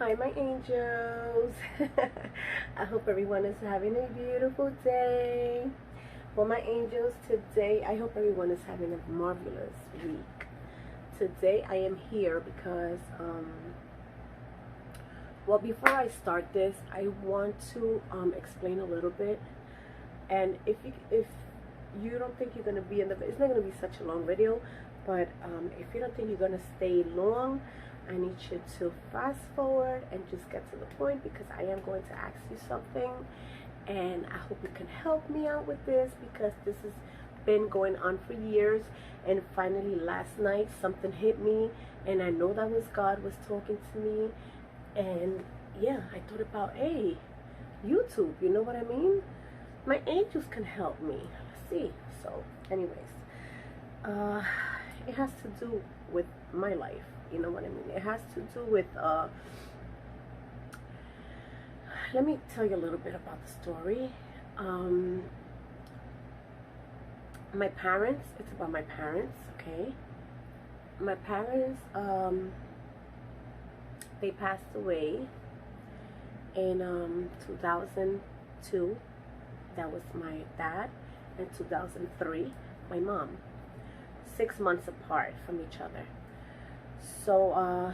Hi, my angels. I hope everyone is having a beautiful day. Well, my angels, today I hope everyone is having a marvelous week. Today I am here because, well, before I start this, I want to explain a little bit. And if you don't think you're gonna be in the, it's not gonna be such a long video, but if you don't think you're gonna stay long, I need you to fast forward and just get to the point, because I am going to ask you something, and I hope you can help me out with this, because this has been going on for years, and finally last night something hit me, and I know that was God was talking to me. And yeah, I thought about, hey, YouTube, you know what I mean? My angels can help me. Let's see. So anyways, it has to do with my life, you know what I mean? It has to do with let me tell you a little bit about the story. My parents, it's about my parents, okay? My parents, they passed away in 2002. That was my dad. In 2003, my mom. 6 months apart from each other. So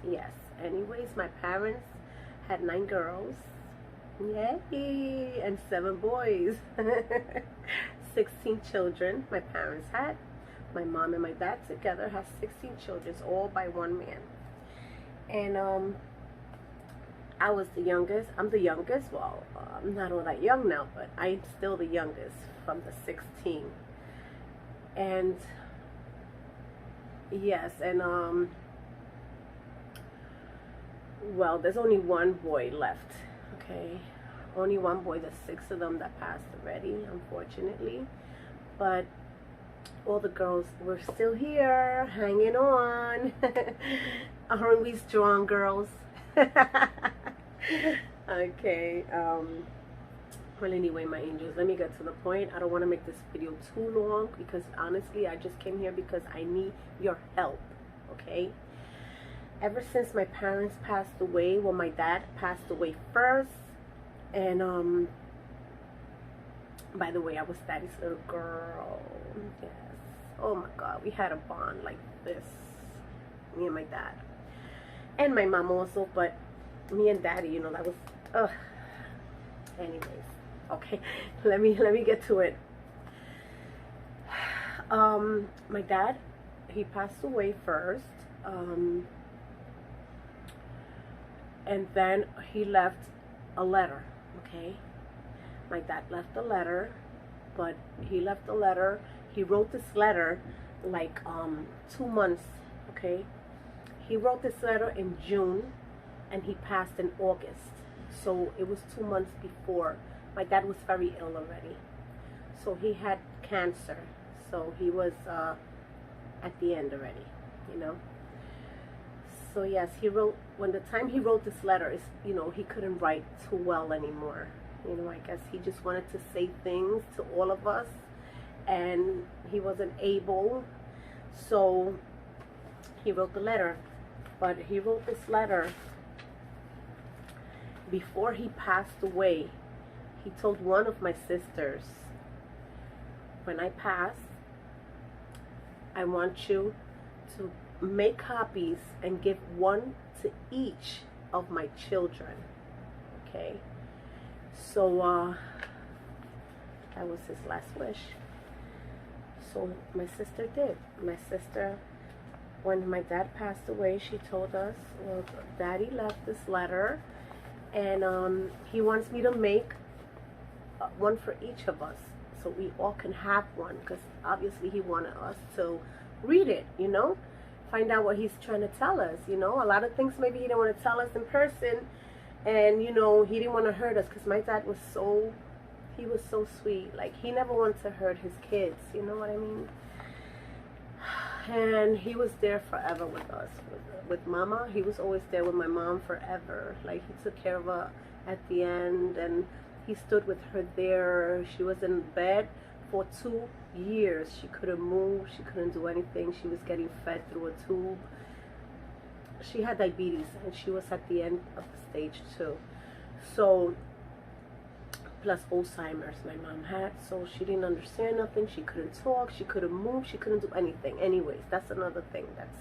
yes, anyways, my parents had 9 girls, yay, and 7 boys. 16 children my parents had. My mom and my dad together have 16 children, all by one man. And I was the youngest. I'm the youngest. Well, I'm not all that young now, but I'm still the youngest from the 16. And yes, and well, there's only one boy left, okay? Only one boy. There's 6 of them that passed already, unfortunately. But all the girls were still here, hanging on. Aren't we strong girls? Okay, well, anyway, my angels, let me get to the point. I don't want to make this video too long, because honestly, I just came here because I need your help, okay? Ever since my parents passed away, well, my dad passed away first, and by the way, I was daddy's little girl. Yes. Oh my God, we had a bond like this, me and my dad, and my mom also, but me and daddy, you know, that was anyways, okay. let me get to it. My dad, he passed away first, and then he left a letter, okay? My dad left a letter, but he left a letter. He wrote this letter like 2 months, okay? He wrote this letter in June, and he passed in August. So it was 2 months before. My dad was very ill already. So he had cancer. So he was at the end already, you know? So yes, he wrote, when the time he wrote this letter, is, you know, he couldn't write too well anymore. You know, I guess he just wanted to say things to all of us, and he wasn't able. So he wrote the letter. But he wrote this letter before he passed away. He told one of my sisters, when I pass, I want you to make copies and give one to each of my children, okay? So that was his last wish. So my sister did. My sister, when my dad passed away, she told us, well, Daddy left this letter, and he wants me to make one for each of us, so we all can have one, because obviously he wanted us to read it, you know, find out what he's trying to tell us, you know. A lot of things maybe he didn't want to tell us in person, and, you know, he didn't want to hurt us, because my dad was so, he was so sweet. Like, he never wanted to hurt his kids, you know what I mean? And he was there forever with us, with Mama. He was always there with my mom forever. Like, he took care of her at the end, and he stood with her there. She was in bed for 2 years. She couldn't move. She couldn't do anything. She was getting fed through a tube. she had diabetes, and she was at the end of the stage too. So, plus Alzheimer's my mom had, so she didn't understand nothing. She couldn't talk, she couldn't move, she couldn't do anything. Anyways, that's another thing. That's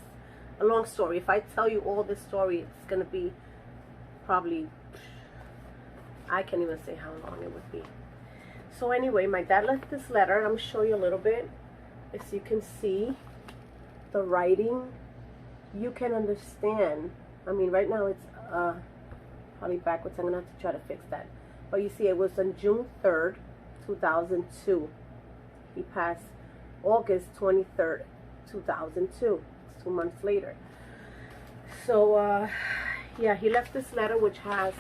a long story. If I tell you all this story, it's gonna be probably, I can't even say how long it would be. So anyway, my dad left this letter. I'm gonna show you a little bit. As you can see, the writing, you can understand. I mean, right now it's probably backwards. I'm gonna have to try to fix that. But you see, it was on June 3rd, 2002. He passed August 23rd, 2002. 2 months later. So yeah, he left this letter which has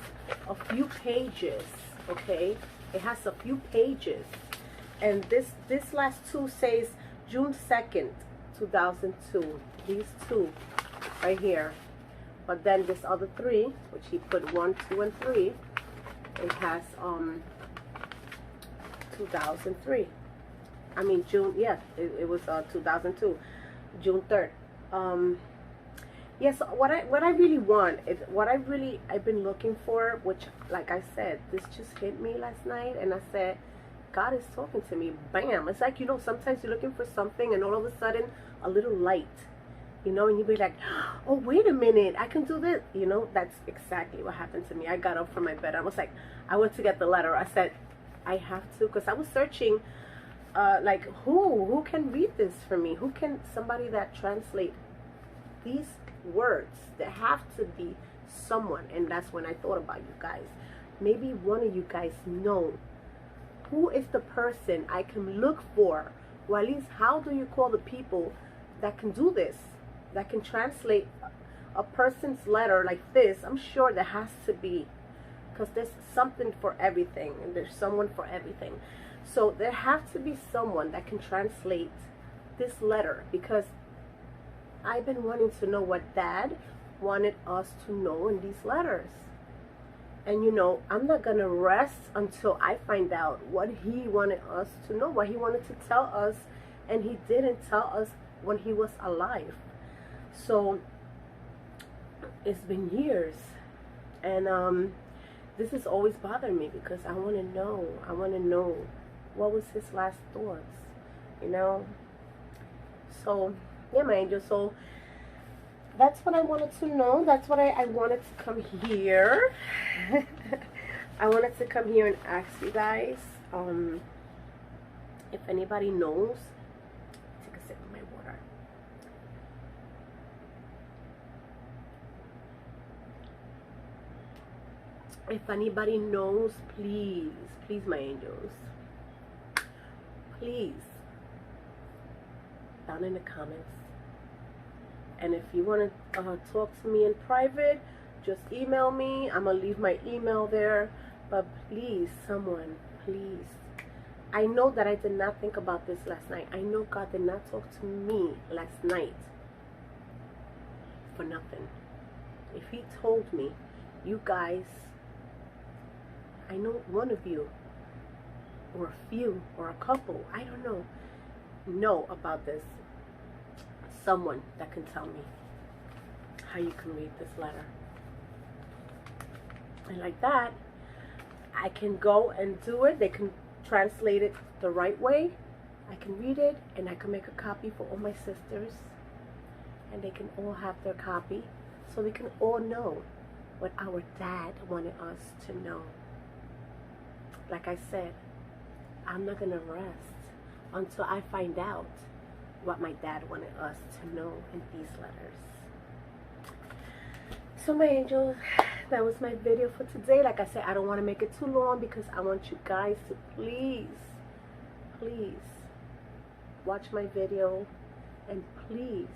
a few pages. Okay, it has a few pages, and this last two says June 2nd, 2002. These two right here, but then this other three, which he put 1, 2, and 3, it has 2003. I mean June. Yeah, it was 2002, June 3rd. Yes, what I really want is I've been looking for, which, like I said, this just hit me last night, and I said, God is talking to me. Bam! It's like, you know, sometimes you're looking for something, and all of a sudden, a little light, you know, and you be like, oh, wait a minute, I can do this. You know, that's exactly what happened to me. I got up from my bed. I was like, I went to get the letter. I said, I have to, because I was searching. Like, who can read this for me? Who can, somebody that translate these words? There have to be someone. And that's when I thought about you guys. Maybe one of you guys know who is the person I can look for, or at least how do you call the people that can do this, that can translate a person's letter like this. I'm sure there has to be, because there's something for everything, and there's someone for everything. So there has to be someone that can translate this letter, because I've been wanting to know what Dad wanted us to know in these letters. And you know, I'm not going to rest until I find out what he wanted us to know, what he wanted to tell us, and he didn't tell us when he was alive. So it's been years, and this has always bothered me, because I want to know what was his last thoughts, you know. So yeah, my angel, so that's what I wanted to know. That's what I wanted to come here. I wanted to come here and ask you guys if anybody knows. Take a sip of my water. If anybody knows, please, please, my angels, please, down in the comments. And if you want to talk to me in private, just email me. I'm going to leave my email there. But please, someone, please. I know that I did not think about this last night. I know God did not talk to me last night for nothing. If he told me, you guys, I know one of you, or a few, or a couple, I don't know about this. Someone that can tell me how you can read this letter. And like that, I can go and do it. They can translate it the right way. I can read it, and I can make a copy for all my sisters, and they can all have their copy, so we can all know what our Dad wanted us to know. Like I said, I'm not gonna rest until I find out what my Dad wanted us to know in these letters. So my angels, that was my video for today. Like I said, I don't want to make it too long, because I want you guys to please watch my video, and please,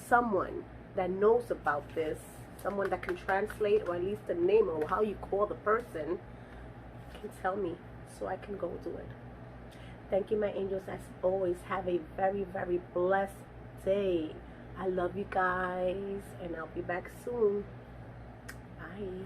someone that knows about this, someone that can translate, or at least the name or how you call the person, can tell me so I can go do it. Thank you, my angels. As always, have a very, very blessed day. I love you guys, and I'll be back soon. Bye.